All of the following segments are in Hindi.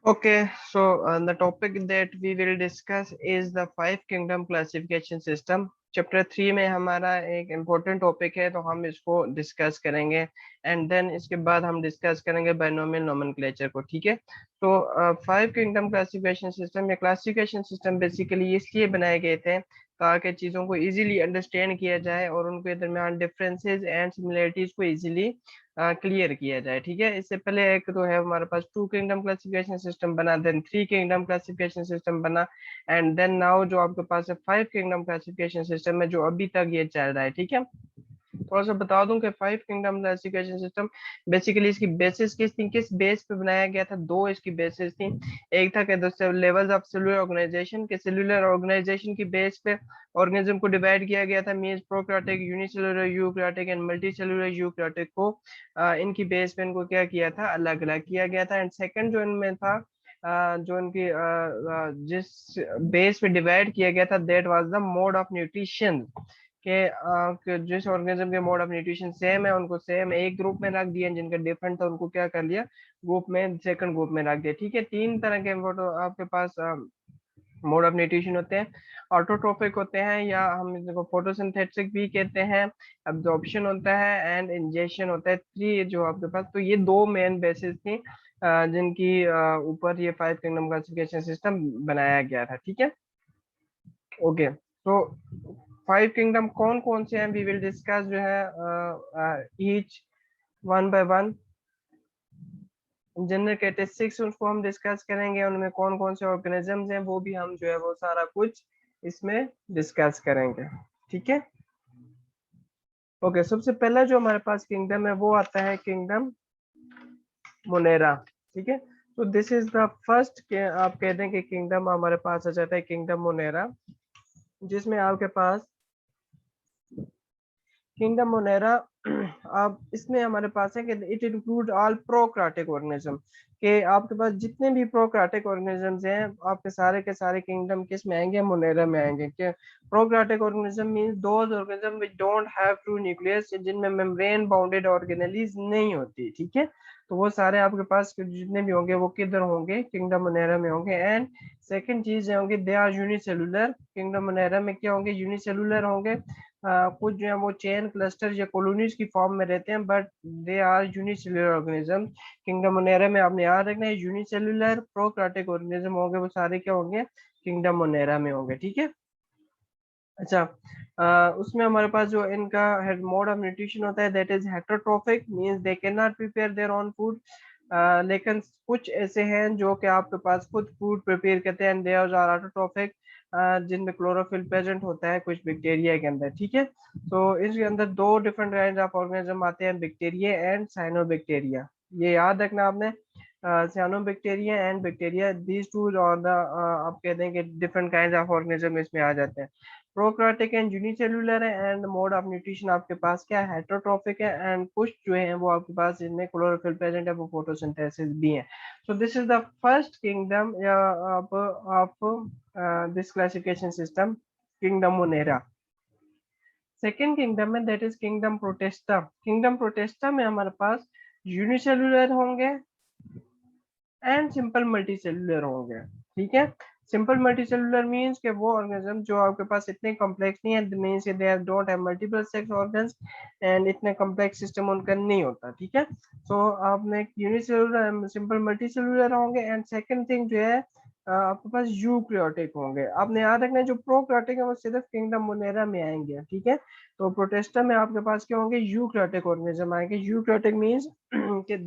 Okay, so the topic that we will discuss is the five kingdom classification system. Chapter 3 में हमारा एक इम्पोर्टेंट टॉपिक है, तो हम इसको डिस्कस करेंगे एंड देन इसके बाद हम डिस्कस करेंगे बाइनोमियल नोमेनक्लेचर को। ठीक है, तो फाइव किंगडम क्लासिफिकेशन सिस्टम या क्लासिफिकेशन सिस्टम बेसिकली इसलिए बनाए गए थे ताकि चीज़ों को इजीली अंडरस्टैंड किया जाए और उनके दरमियान डिफरेंसेस एंड सिमिलरिटीज को इजीली क्लियर किया जाए। ठीक है, इससे पहले एक तो है हमारे पास टू किंगडम क्लासिफिकेशन सिस्टम बना, then three kingdom classification system बना एंड देन नाउ जो आपके पास है फाइव किंगडम क्लासिफिकेशन सिस्टम है जो अभी तक ये चल रहा है। ठीक है, थोड़ा सा बता दूं कि five kingdom classification system basically इसकी बेसिस किस बेस पे बनाया गया था। दो इसकी बेसिस थी। एक था कि दोस्तों लेवल्स ऑफ सेलुलर ऑर्गेनाइजेशन के, सेलुलर ऑर्गेनाइजेशन की बेस पे ऑर्गेनिज्म को डिवाइड किया गया था, means prokaryotic, unicellular eukaryotic and multicellular eukaryotic को इनकी बेस पे इनको क्या किया था, अलग अलग किया गया था। एंड सेकंड जो इनमें था जो इनकी जिस बेस पे डिवाइड किया गया था that was the mode of nutrition कि जिस ऑर्गेनिज्म के मोड ऑफ न्यूट्रिशन सेम है उनको सेम एक ग्रुप में रख दिया, जिनका डिफरेंट था उनको क्या कर लिया, ग्रुप में सेकंड ग्रुप में रख दिया। ठीक है, तीन तरह के फोटो आपके पास मोड ऑफ न्यूट्रिशन होते हैं। ऑटोट्रोपिक होते हैं या हम इसको फोटोसिंथेटिक भी कहते हैं, एब्जॉर्प्शन होता है एंड इंजेक्शन होता है। थ्री जो आपके पास, तो ये दो मेन बेसिस थी जिनकी ऊपर ये फाइव किंगडम क्लासिफिकेशन सिस्टम बनाया गया था। ठीक है, ओके, तो फाइव किंगडम कौन कौन से हैं वी विल डिस्कस जो है each one by one. General characteristics उसको हम डिस्कस करेंगे, उनमें कौन कौन से ऑर्गेनिजम्स हैं वो भी हम जो है वो सारा कुछ इसमें डिस्कस करेंगे। ठीक है, ओके, सबसे पहला जो हमारे पास किंगडम है वो आता है किंगडम मोनेरा। ठीक है, तो दिस इज द फर्स्ट के आप कहते हैं कि किंगडम हमारे पास आ जाता है किंगडम मोनेरा, जिसमें आपके पास किंगडम मोनेरा अब इसमें हमारे पास है कि इट इंक्लूड ऑल प्रोक्राटिक ऑर्गेनिज्म, के आपके पास जितने भी प्रोक्राटिक ऑर्गेनिजम्स हैं आपके सारे के सारे किंगडम किस में आएंगे, मोनेरा में आएंगे। कि prokaryotic organism means those organism which don't have true nucleus, जिनमें मेम्ब्रेन बाउंडेड ऑर्गेनेलीज नहीं होती। ठीक है, तो वो सारे आपके पास जितने भी होंगे वो किधर होंगे, किंगडम मोनेरा में होंगे। एंड सेकंड चीज होंगे they are unicellular, kingdom Monera में क्या होंगे, यूनिसेलुलर होंगे। कुछ जो है वो चेन क्लस्टर या कॉलोनीज की फॉर्म में रहते हैं but they are unicellular organism. Kingdom Monera में आपने याद रखना है यूनिसेलुलर प्रोक्राटिक ऑर्गेनिज्म होंगे वो सारे क्या होंगे, किंगडम मोनेरा में होंगे। ठीक है, अच्छा, उसमें हमारे पास जो इनका मोड ऑफ न्यूट्रिशन होता है that is heterotrophic, means they can not prepare their own food. लेकिन कुछ ऐसे हैं जो कि आपके पास खुद फूड प्रिपेयर करते हैं एंड दे आर ऑटोट्रोफिक, जिनमें क्लोरोफिल प्रेजेंट होता है कुछ बैक्टीरिया के अंदर। ठीक है, तो इसके अंदर दो डिफरेंट काइंड ऑफ ऑर्गेनिज्म आते हैं, बैक्टीरिया एंड साइनोबैक्टीरिया। ये याद रखना आपने, cyanobacteria and bacteria, these two और द आप कहते हैं कि डिफरेंट काइंड ऑफ ऑर्गेनिज्म इसमें आ जाते हैं। प्रोक्राटिक एंड यूनिसेलुलर है एंड मोड ऑफ न्यूट्रिशन आपके पास क्या है, हेटरोट्रोफिक है एंड कुछ जो है वो आपके पास जिनमें क्लोरोफिल प्रेजेंट है वो फोटोसिंथेसिस भी है। So this is the first kingdom of this classification system, kingdom monera. Second kingdom है that is kingdom protista. Kingdom protista में हमारे पास यूनिसेलुलर होंगे एंड सिंपल मल्टीसेलुलर होंगे। ठीक है, सिंपल मल्टीसेलुलर मींस के वो ऑर्गेनिज्म जो आपके पास इतने कॉम्प्लेक्स नहीं है, means they don't have multiple sex organs and इतने कॉम्प्लेक्स सिस्टम उनका नहीं होता। ठीक है, सो आपने यूनिसेलुलर सिंपल मल्टीसेलुलर होंगे एंड सेकंड थिंग जो है आपके पास यूक्रियोटिक होंगे। आपने याद रखना है जो प्रोक्राटिक है वो सिर्फ किंगडम मोनेरा में आएंगे। ठीक है, तो प्रोटेस्टा में आपके पास क्या होंगे, यूक्रियोटिक ऑर्गेनिज्म आएंगे। यूक्रियोटिक मींस कि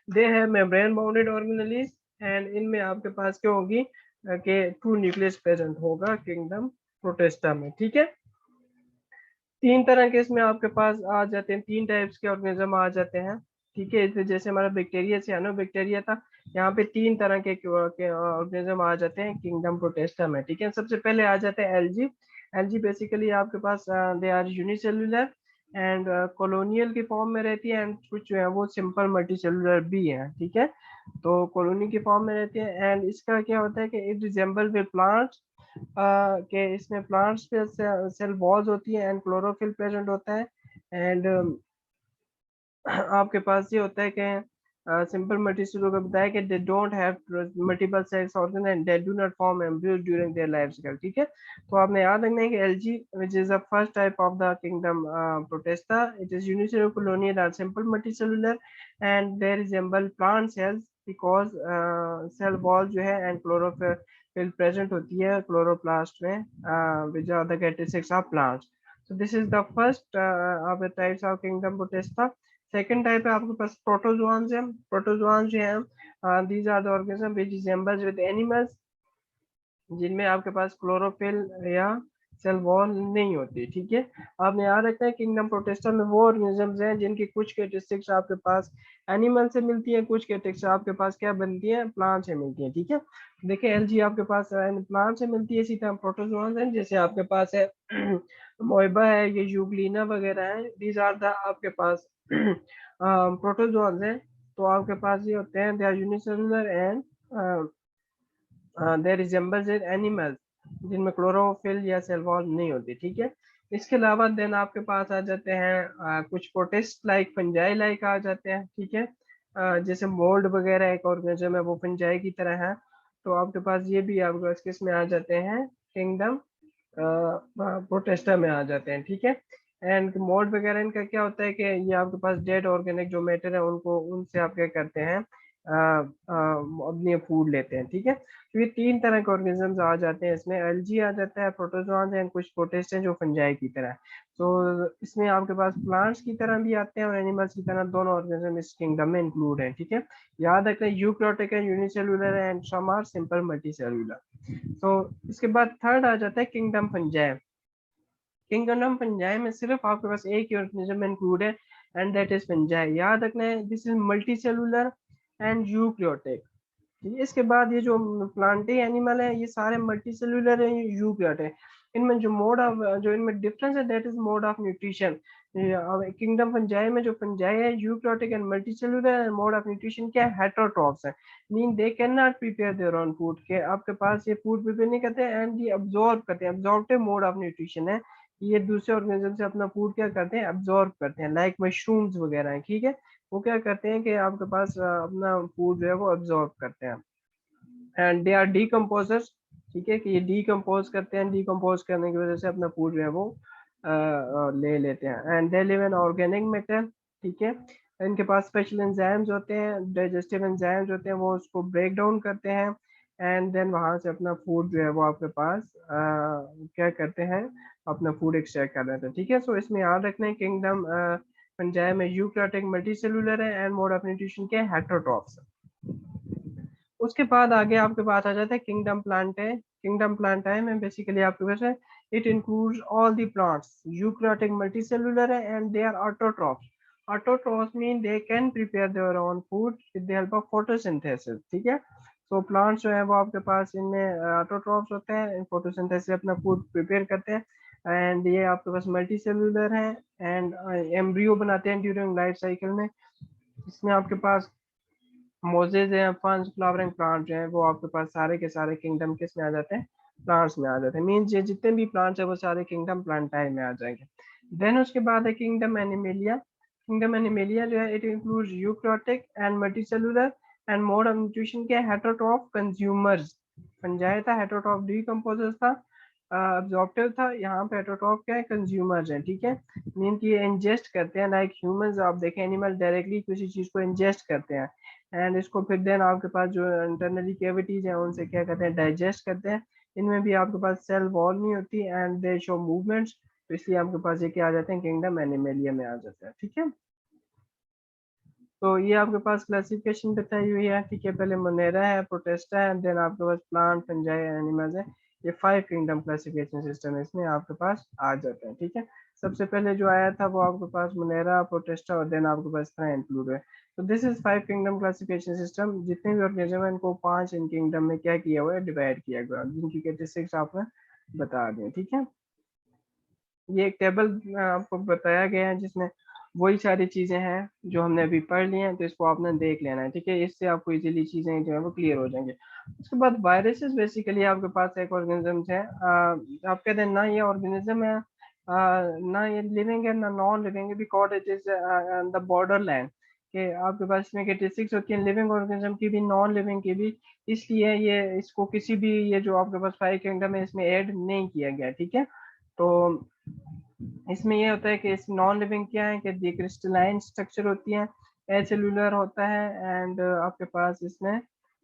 they have membrane bounded organelles and इनमें आपके पास क्या होगी कि ट्रू न्यूक्लियस प्रेजेंट होगा किंगडम प्रोटेस्टा में। ठीक है, तीन तरह के इसमें आपके पास आ जाते हैं, तीन टाइप्स के ऑर्गेनिज्म आ जाते हैं। ठीक है, इसमें जैसे हमारा बैक्टीरिया सियानो बैक्टीरिया था, यहाँ पे तीन तरह के ऑर्गेनिज्म आ जाते हैं किंगडम प्रोटेस्टा में। ठीक है, सबसे पहले आ जाते हैं एलजी। एलजी बेसिकली आपके पास they are unicellular and colonial की फॉर्म में रहती है एंड कुछ जो है वो सिंपल मल्टीसेलुलर भी है। ठीक है, तो कॉलोनी की फॉर्म में रहती है एंड इसका क्या होता है कि इट रिजेंबल विद प्लांट्स, के इसमें प्लांट्स पे सेल वॉल्स होती है एंड क्लोरोफिल प्रेजेंट होता है एंड आपके पास ये होता है कि सिंपल मल्टीसेलुलर को बताया कि they don't have multiple sex organ and they do not form embryos during their life cycle. ठीक है, तो आपने याद रखना है कि algae which is the first type of the kingdom protista, it is unicellular colonial or simple multicellular and they resemble plant cells because cell wall जो है एंड क्लोरोफिल प्रेजेंट होती है क्लोरोप्लास्ट में which are the characteristics of plants. So this is the first of the types of kingdom protesta। Second type है आपके पास प्रोटोजोआन्स है। प्रोटोजोआन्स जो है these are the organism which resembles with animals, जिनमें आपके पास क्लोरोफिल या सेल वॉल नहीं होती। ठीक है, आपने याद रखना है किंगडम प्रोटेस्टा में वो ऑर्गेनिजम्स हैं जिनकी कुछ कैरेक्टरिस्टिक्स आपके पास एनिमल से मिलती है, कुछ कैरेक्टरिस्टिक्स आपके पास क्या बनती है, प्लांट से मिलती है। ठीक है, देखिए एलजी आपके पास प्लांट से मिलती है, इसी तरह प्रोटोजोआन्स हैं जैसे आपके पास है मोइबा है, ये यूग्लिना वगैरह है, दीज आर द आपके पास प्रोटोजोआन्स हैं। तो आपके पास ये होते हैं they are unicellular and they resembles animals, जिनमें क्लोरोफिल या सेल वॉल नहीं होती। ठीक है, इसके अलावा देन आपके पास आ जाते हैं कुछ प्रोटिस्ट लाइक फंजाई लाइक आ जाते हैं। ठीक है, जैसे मोल्ड वगैरह एक ऑर्गेनिज्म है वो फंजाई की तरह है, तो आपके पास ये भी आपके पास किस में आ जाते हैं, किंगडम प्रोटेस्टा में आ जाते हैं। ठीक है, एंड मोल्ड वगैरह इनका क्या होता है कि ये आपके पास डेड ऑर्गेनिक जो मैटर है उनको उनसे आप क्या करते हैं अपनी फूड लेते हैं। ठीक है, तो ये तीन तरह के ऑर्गेनिजम्स आ जाते हैं इसमें, एलजी आ जाता है, प्रोटोजोआन्स एंड कुछ प्रोटिस्ट हैं जो फंजाई की तरह। तो इसमें आपके पास प्लांट्स की तरह भी आते हैं और एनिमल्स की तरह दोनों ऑर्गेनिज्म इस किंगडम में इंक्लूड हैं। ठीक है, याद रखना है यूकैरियोटिक है, यूनिसेलुलर है and some are simple multicellular. तो इसके बाद थर्ड आ जाता है किंगडम फंजाई। किंगडम फंजाई में सिर्फ आपके पास एक ही ऑर्गेनिज्म इंक्लूड है एंड दैट इज फंजाई। याद रखना है this is multicellular and eukaryotic. इसके बाद ये जो प्लांटी एनिमल है ये सारे मल्टी सेलुलर है, यूकैरियोट है। इनमें जो मोड ऑफ जो इनमें डिफरेंस है that is mode of nutrition. Kingdom fungi में जो फंजाई है eukaryotic and multi cellular and mode of nutrition क्या है, हेटेरोट्रॉफ्स है, mean they can not prepare their own food, के आपके पास ये फूड प्रिपेयर नहीं करते एंड ये अब्जॉर्ब करते हैं, अब्जॉर्बिव मोड ऑफ न्यूट्रिशन है, ये दूसरे ऑर्गेनिज्म से अपना फूड क्या करते हैं, अब्जॉर्ब करते हैं, लाइक मशरूम्स वगैरह है। ठीक है, वो क्या करते हैं कि आपके पास अपना फूड जो है वो अब्जॉर्ब करते हैं एंड दे आर डीकम्पोजर्स। ठीक है, कि ये डीकम्पोज करते हैं, डीकम्पोज करने की वजह से अपना फूड जो है वो ले लेते हैं and they live in organic matter. ठीक है, इनके पास स्पेशल एंजाइम्स होते हैं, डाइजेस्टिव एंजाइम्स होते हैं, वो उसको ब्रेक डाउन करते हैं एंड देन वहां से अपना फूड जो है वो आपके पास क्या करते हैं, अपना फूड एक्सट्रैक्ट कर लेते हैं। ठीक है, सो इसमें याद रखना है किंगडम पंजाब में यूकैरियोटिक मल्टीसेलुलर है एंड मोड ऑफ न्यूट्रिशन के हेटेरोट्रॉफ्स। उसके बाद आगे आपके पास आ जाता है किंगडम प्लांटाe। किंगडम प्लांटाe में बेसिकली आपके पास है it includes all the plants, eukaryotic multicellular है and they are autotrophs. Autotrophs mean they can prepare their own food with the help of photosynthesis. ठीक है, तो प्लांट्स जो है वो आपके पास इनमें ऑटोट्रॉफ्स होते हैं, फोटोसिंथेसिस से अपना फूड प्रिपेयर करते हैं एंड ये आपके पास मल्टीसेलुलर है एंड एम्ब्रियो बनाते हैं ड्यूरिंग लाइफ साइकिल में। इसमें आपके पास मोजेज हैं, फंस, फ्लावरिंग प्लांट जो है वो आपके पास सारे के सारे किंगडम किस में आ जाते हैं, प्लांट्स में आ जाते हैं, मीन्स ये जितने भी प्लांट्स है वो सारे किंगडम प्लांटाई में आ जाएंगे। देन उसके बाद है किंगडम एनिमेलिया। किंगडम एनिमेलिया जो है it includes eukaryotic and multicellular and mode of nutrition के हेटेरोट्रॉफ कंज्यूमर्स। फंजाई था, हेटेरोट्रॉफ डीकंपोजर्स था, अब्जॉर्प्टिव था, यहाँ पे हेटेरोट्रॉफ क्या है, कंज्यूमर्स हैं। ठीक है, मीन कि ये इंजेस्ट करते हैं, लाइक ह्यूमंस आप देखें एनिमल डायरेक्टली किसी चीज को इंजेस्ट करते हैं एंड इसको फिर देन आपके पास जो इंटरनली कैविटीज हैं उनसे क्या करते हैं, डाइजेस्ट करते हैं। इनमें भी आपके पास सेल वॉल नहीं होती एंड दे शो मूवमेंट्स, तो इसलिए आपके पास ये क्या आ जाते हैं, किंगडम एनिमेलिया में आ जाते हैं। ठीक है, तो ये आपके पास क्लासिफिकेशन बताई हुई है। ठीक है, पहले मोनेरा है, प्रोटेस्टा है, देन आपके पास प्लांट, फंजाई, एनिमल्स है। ये 5 किंगडम क्लासिफिकेशन सिस्टम है, इसमें आपके पास आ जाते हैं। ठीक है, सबसे पहले जो आया था वो आपके पास मोनेरा, प्रोटेस्टा और देन आपके पास इतना इंक्लूड है। तो this is 5 kingdom classification system. जितने भी ऑर्गेनिज्म है इनको 5 इन किंगडम में क्या किया हुआ है, डिवाइड किया गया है, जिनकी कैरेक्टरिस्टिक्स आपने बता दी। ठीक है, ये एक टेबल आपको बताया गया है जिसमें वही सारी चीजें हैं जो हमने अभी पढ़ ली हैं, तो इसको आपने देख लेना है। ठीक है, इससे आपको इजीली चीजें जो है वो क्लियर हो जाएंगे। उसके बाद वायरसेस बेसिकली आपके पास एक ऑर्गेनिजम्स है, आप कहते हैं ना ये ऑर्गेनिज्म है, ना ये लिविंग है ना नॉन लिविंग है, because it is the border land, कि आपके पास इसमें कैरेक्टरिस्टिक्स होती हैं लिविंग ऑर्गेनिज्म की भी, नॉन लिविंग की भी, इसलिए ये इसको किसी भी ये जो आपके पास 5 किंगडम है इसमें ऐड नहीं किया गया। ठीक है, तो इसमें ये होता है कि इस नॉन लिविंग क्या है कि क्रिस्टलाइन स्ट्रक्चर होती है, एसेलुलर होता है, एंड आपके पास इसमें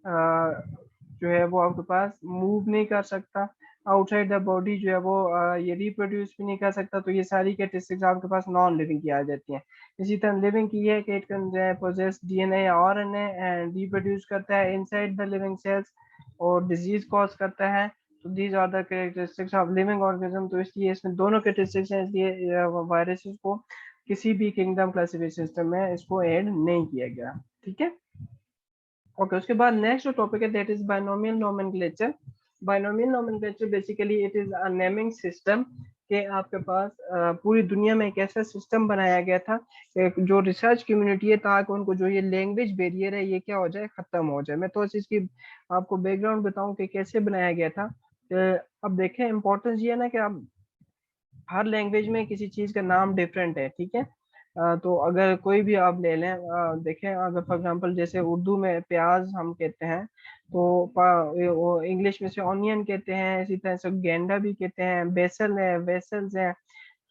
जो है वो आपके पास मूव नहीं कर सकता आउटसाइड द बॉडी, जो है वो ये रिप्रोड्यूस भी नहीं कर सकता। तो ये सारी कैरेक्टरिस्टिक्स आपके पास नॉन लिविंग की आ जाती हैं। इसी तरह लिविंग की है कि इट कैन पोजेस डीएनए या आरएनए एंड रिप्रोड्यूस करता है इनसाइड द लिविंग सेल्स और डिजीज कॉज करता है। तो these are the characteristics of living organism. तो इसलिए इसमें दोनों कैरेक्टरिस्टिक्स हैं, इसलिए वायरसेस को किसी भी किंगडम क्लासिफिकेशन सिस्टम में इसको ऐड नहीं किया गया। ठीक है, ओके। उसके बाद नेक्स्ट जो टॉपिक है that is binomial nomenclature. Binomial nomenclature basically it is a naming system के आपके पास पूरी दुनिया में एक ऐसा सिस्टम बनाया गया था जो रिसर्च कम्युनिटी है ताकि उनको जो ये लैंग्वेज बैरियर है ये क्या हो जाए, खत्म हो जाए। मैं तो इसकी आपको बैकग्राउंड बताऊं कि कैसे बनाया गया था। अब देखें इंपॉर्टेंस ये है ना कि अब हर लैंग्वेज में किसी चीज का नाम डिफरेंट है। ठीक है, तो अगर कोई भी आप ले लें, देखें अगर फॉर एग्जांपल जैसे उर्दू में प्याज हम कहते हैं, तो वो इंग्लिश में से ऑनियन कहते हैं, इसी तरह से गेंडा भी कहते हैं, बेसल है, वेसल्स है।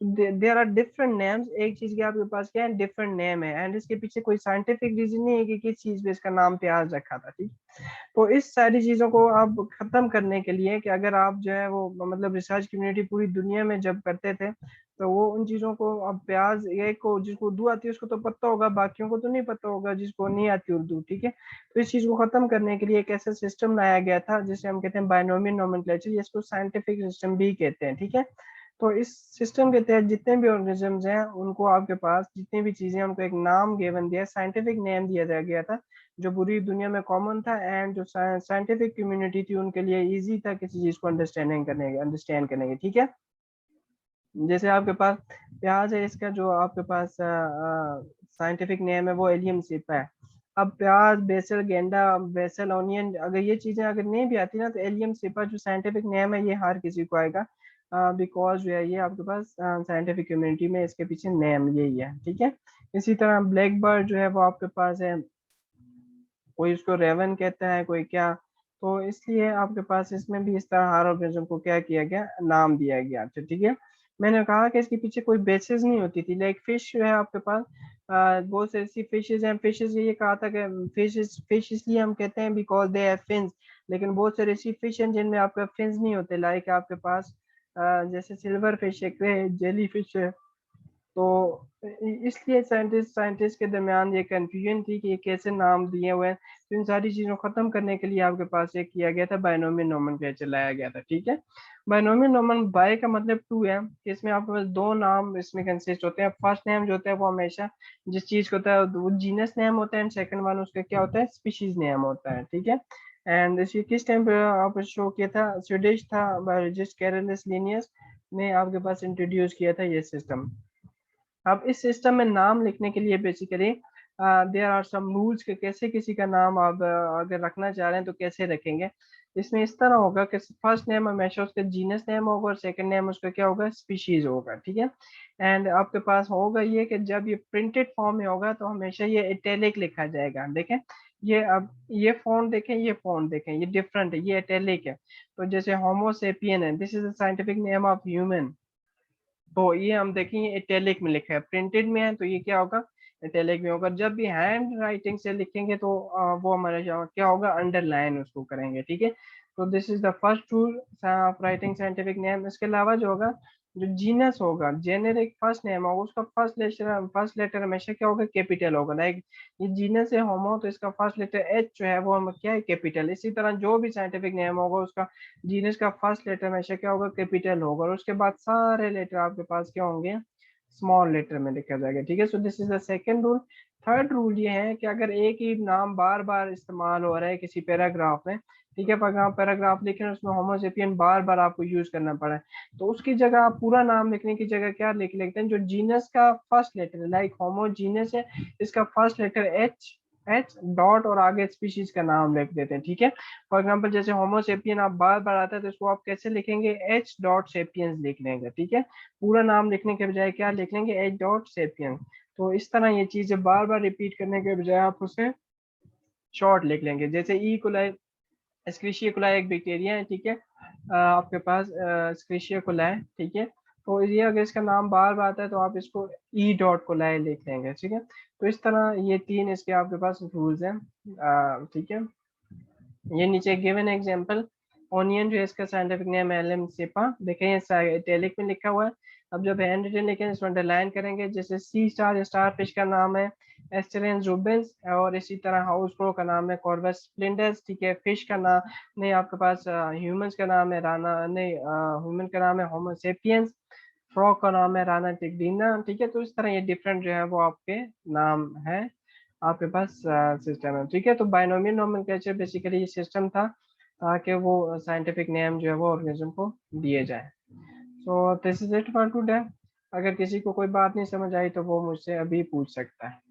देर आर डिफरेंट नेम्स, एक चीज के आपके पास क्या है, डिफरेंट नेम है, एंड इसके पीछे कोई साइंटिफिक रीजन नहीं है कि किस चीज पे इसका नाम प्याज रखा था। ठीक, तो इस सारी चीजों को आप खत्म करने के लिए कि अगर आप जो है वो मतलब रिसर्च कम्युनिटी पूरी दुनिया में जब करते थे तो वो उन चीजों को, अब प्याज एक को जिसको उर्दू आती है उसको तो पता होगा, बाकियों को तो नहीं पता होगा जिसको नहीं आती उर्दू। ठीक है, तो इस चीज को खत्म करने के लिए एक ऐसा सिस्टम लाया गया था जिसे हम कहते हैं बायनोमियल नोमेनक्लेचर, इसको साइंटिफिक सिस्टम भी कहते हैं। ठीक है, तो इस सिस्टम के तहत जितने भी ऑर्गेनिजम्स हैं उनको आपके पास जितनी भी चीजें उनको एक नाम गिवन दिया, साइंटिफिक नेम दिया गया था जो पूरी दुनिया में कॉमन था, एंड जो साइंटिफिक कम्युनिटी थी उनके लिए इजी था किसी चीज को अंडरस्टैंड करने के। ठीक है, जैसे आपके पास प्याज है, इसका जो आपके पास साइंटिफिक नेम है वो एलियम सिपा है। अब प्याज, बेसल, गेंडा, बेसल, ऑनियन, अगर ये चीजें अगर नहीं भी आती ना तो एलियम सिपा जो साइंटिफिक नेम है ये हर किसी को आएगा, बिकॉज जो है ये आपके पास साइंटिफिक कम्युनिटी में इसके पीछे नेम यही है। ठीक है, इसी तरह ब्लैक बर्ड जो है वो आपके पास है, कोई उसको रेवन कहता है, कोई क्या। तो इसलिए आपके पास इसमें भी इस तरह हर ऑर्गेनिज्म को क्या किया गया, नाम दिया गया। अच्छा ठीक है, मैंने कहा कि इसके पीछे कोई बेसिस नहीं होती थी। लाइक फिश जो है आपके पास बहुत से ऐसी फिशेज हैं, फिशेज ये कहा था कि फिश इसलिए हम कहते हैं बिकॉज दे हैव फिन्स, लेकिन बहुत सारी ऐसी फिश हैं जिनमें आपके फिन्स नहीं होते। लाइक आपके पास जैसे सिल्वर फिश है, जेली फिश है। तो इसलिए साइंटिस्ट के दरमियान ये कंफ्यूजन थी कि ये कैसे नाम दिए हुए हैं। तो इन सारी चीजों को खत्म करने के लिए आपके पास एक किया गया था, बायनोमियल नोमेनक्लेचर लाया गया था। ठीक है, बायनोमियल नोमन, बाय का मतलब टू है कि इसमें आपके पास दो नाम इसमें कंसिस्ट होते हैं। फर्स्ट नेम जो होता है वो हमेशा जिस चीज का होता है वो जीनस नेम होता है, एंड सेकंड वन उसका क्या होता है, स्पीशीज नेम होता है। ठीक है, एंड इसे किस टाइम पे आप शो किया था, स्वीडिश था बायोलॉजिस्ट कैरलस लिनियस ने आपके पास इंट्रोड्यूस किया था ये सिस्टम। अब इस सिस्टम में नाम लिखने के लिए basically there are some rules कि कैसे किसी का नाम आप अगर रखना चाह रहे हैं तो कैसे रखेंगे। इसमें इस तरह होगा कि फर्स्ट नेम हमेशा उसका जीनस नेम होगा और सेकंड नेम उसका क्या होगा, स्पीशीज होगा। ठीक है, एंड आपके पास होगा ये कि जब ये प्रिंटेड फॉर्म में होगा तो हमेशा ये इटैलिक लिखा जाएगा। देखें ये, अब ये फॉन्ट देखें, ये फॉन्ट देखें, ये डिफरेंट है, ये इटैलिक है। तो जैसे होमोसेपियन है, this is the scientific name of human, तो ये हम देखेंगे इटैलिक में लिखा है। प्रिंटेड में है तो ये क्या होगा, इटैलिक में होगा। जब भी हैंड राइटिंग से लिखेंगे तो वो हमारे क्या होगा, अंडरलाइन उसको करेंगे। ठीक है, तो this is the first rule of writing scientific name. इसके अलावा जो होगा, जो जीनस होगा, जेनेरिक फर्स्ट नेम होगा, उसका फर्स्ट लेटर हमेशा क्या होगा, कैपिटल होगा। लाइक ये जीनस है होमो, तो इसका फर्स्ट लेटर एच जो है वो हम क्या है, कैपिटल। इसी तरह जो भी साइंटिफिक नेम होगा उसका जीनस का फर्स्ट लेटर हमेशा क्या होगा, कैपिटल होगा, और उसके बाद सारे लेटर आपके पास क्या होंगे, स्मॉल लेटर में लिखा जाएगा। ठीक है, so this is the second rule. Third rule ये है कि अगर एक ही नाम बार बार इस्तेमाल हो रहा है किसी पैराग्राफ में, ठीक है, पैराग्राफ लिख रहे हैं उसमें होमोसेपियन बार बार आपको यूज करना पड़ा है, तो उसकी जगह आप पूरा नाम लिखने की जगह क्या लिख लेते हैं, जो जीनस का फर्स्ट लेटर है, लाइक होमो जीनस है, इसका first letter H, H dot और आगे स्पीशीज का नाम लिख देते हैं। ठीक है, फॉर एग्जाम्पल जैसे होमोसेपियन आप बार बार आता है तो इसको आप कैसे लिखेंगे, एच डॉट सेपियंस लिख लेंगे। ठीक है, पूरा नाम लिखने के बजाय क्या लिख लेंगे, एच डॉट सेपियंस। तो इस तरह ये चीज़ें बार-बार रिपीट करने के बजाय आप उसे शॉर्ट लिख लेंगे। जैसे ई कोलाई एस्क्रिशिया कोलाई एक बैक्टीरिया है, ठीक है? आपके पास एस्क्रिशिया कोलाई, ठीक है? तो ये अगर इसका नाम बार-बार आता है तो आप इसको ई डॉट कोलाई लिख लेंगे, ठीक है? तो इस तरह ये 3 इसके आपके पास रूल्स हैं, ठीक है? ये नीचे गिवन एग्जांपल ओनियन जो है इसका साइंटिफिक नेम एलएम सेपा, देखें ये इटैलिक में लिखा हुआ है। अब जब हैंड रिटन लिखेंगे इसको अंडरलाइन करेंगे, जैसे सी स्टार स्टार फिश का नाम है एस्टेरेन जुबेंस, और इसी तरह हाउस प्रो का नाम है कॉर्वस स्प्लेंडस, ठीक है? फिश का नाम नहीं, आपके पास ह्यूमंस का नाम है राना नहीं, ह्यूमन का नाम है होमो सेपियंस, फ्रॉग का नाम है राना टिग्रीना, ठीक है? तो इस तरह ये डिफरेंट जो है वो आपके नाम है, आपके पास सिस्टम है, ठीक है? तो बायनोमियल नोमेनक्लेचर बेसिकली ये सिस्टम था ताकि वो साइंटिफिक नेम जो है वो ऑर्गेनिज्म को दिए जाए। सो this is it for today. अगर किसी को कोई बात नहीं समझ आई तो वो मुझसे अभी पूछ सकता है।